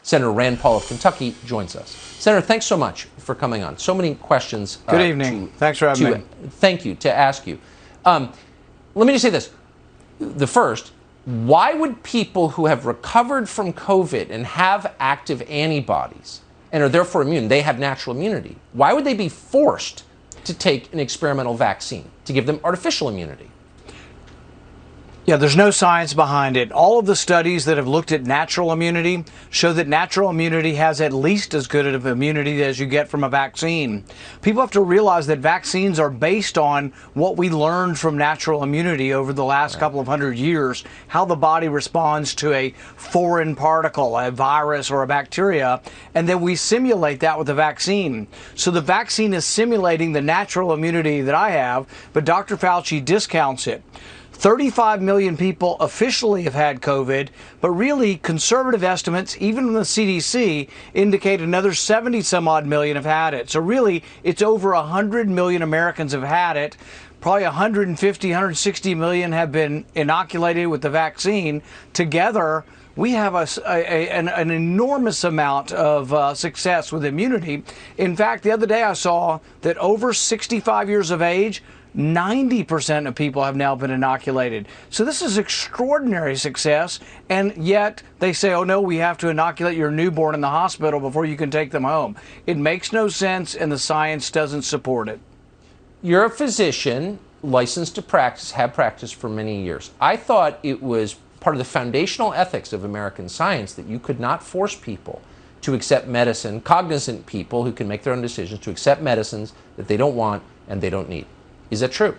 Senator Rand Paul of Kentucky joins us. Senator, thanks so much for coming on. So many questions. Good evening. Thanks for having me. Thank you, to ask you. Let me just say this. The first, why would people who have recovered from COVID and have active antibodies and are therefore immune, they have natural immunity, why would they be forced to take an experimental vaccine to give them artificial immunity? Yeah, there's no science behind it. All of the studies that have looked at natural immunity show that natural immunity has at least as good of immunity as you get from a vaccine. People have to realize that vaccines are based on what we learned from natural immunity over the last couple of hundred years, how the body responds to a foreign particle, a virus or a bacteria, and then we simulate that with the vaccine. So the vaccine is simulating the natural immunity that I have, but Dr. Fauci discounts it. 35 million people officially have had COVID, but really conservative estimates, even from the CDC, indicate another 70 some odd million have had it. So really, it's over 100 million Americans have had it. Probably 150, 160 million have been inoculated with the vaccine. Together, we have an enormous amount of success with immunity. In fact, the other day I saw that over 65 years of age, 90% of people have now been inoculated. So this is extraordinary success, and yet they say, oh no, we have to inoculate your newborn in the hospital before you can take them home. It makes no sense, and the science doesn't support it. You're a physician, licensed to practice, have practiced for many years. I thought it was part of the foundational ethics of American science that you could not force people to accept medicine, cognizant people who can make their own decisions, to accept medicines that they don't want and they don't need. Is that true?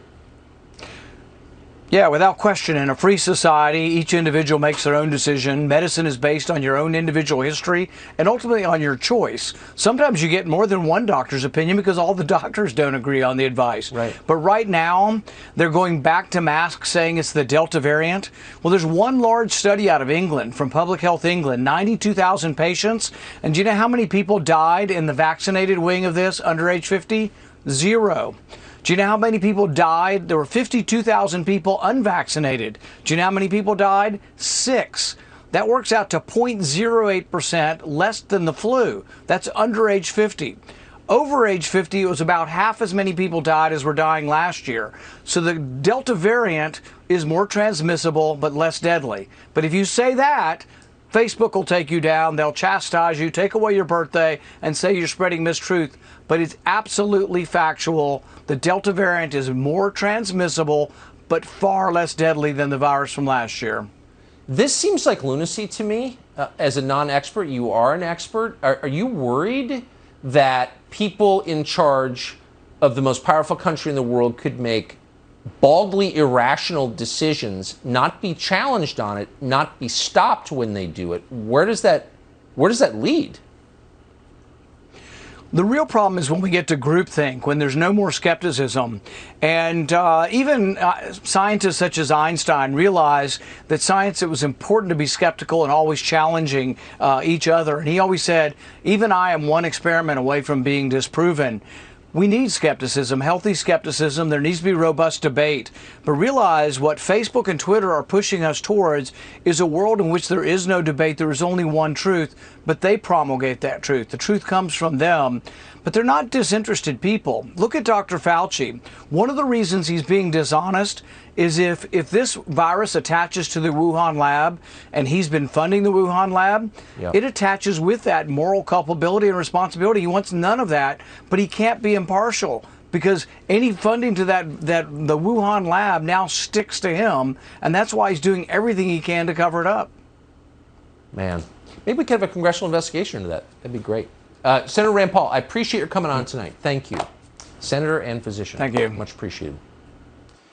Yeah, without question. In a free society, each individual makes their own decision. Medicine is based on your own individual history and ultimately on your choice. Sometimes you get more than one doctor's opinion because all the doctors don't agree on the advice. Right. But right now, they're going back to masks, saying it's the Delta variant. Well, there's one large study out of England, from Public Health England, 92,000 patients. And do you know how many people died in the vaccinated wing of this under age 50? 0. Do you know how many people died? There were 52,000 people unvaccinated. Do you know how many people died? 6. That works out to 0.08%, less than the flu. That's under age 50. Over age 50, it was about half as many people died as were dying last year. So the Delta variant is more transmissible but less deadly. But if you say that, Facebook will take you down, they'll chastise you, take away your birthday, and say you're spreading mistruth. But it's absolutely factual. The Delta variant is more transmissible, but far less deadly than the virus from last year. This seems like lunacy to me. As a non-expert, you are an expert. Are you worried that people in charge of the most powerful country in the world could make baldly irrational decisions, not be challenged on it, not be stopped when they do it? Where does that lead? The real problem is when we get to groupthink, when there's no more skepticism. And even scientists such as Einstein realized that science, it was important to be skeptical and always challenging each other. And he always said, even I am one experiment away from being disproven. We need skepticism, healthy skepticism. There needs to be robust debate. But realize what Facebook and Twitter are pushing us towards is a world in which there is no debate. There is only one truth, but they promulgate that truth. The truth comes from them, but they're not disinterested people. Look at Dr. Fauci. One of the reasons he's being dishonest is if this virus attaches to the Wuhan lab, and he's been funding the Wuhan lab, it attaches with that moral culpability and responsibility. He wants none of that, but he can't be impartial because any funding to the Wuhan lab now sticks to him, and that's why he's doing everything he can to cover it up. Man, maybe we could have a congressional investigation into that. That'd be great. Senator Rand Paul, I appreciate your coming on tonight. Thank you. Senator and physician. Thank you. Much appreciated.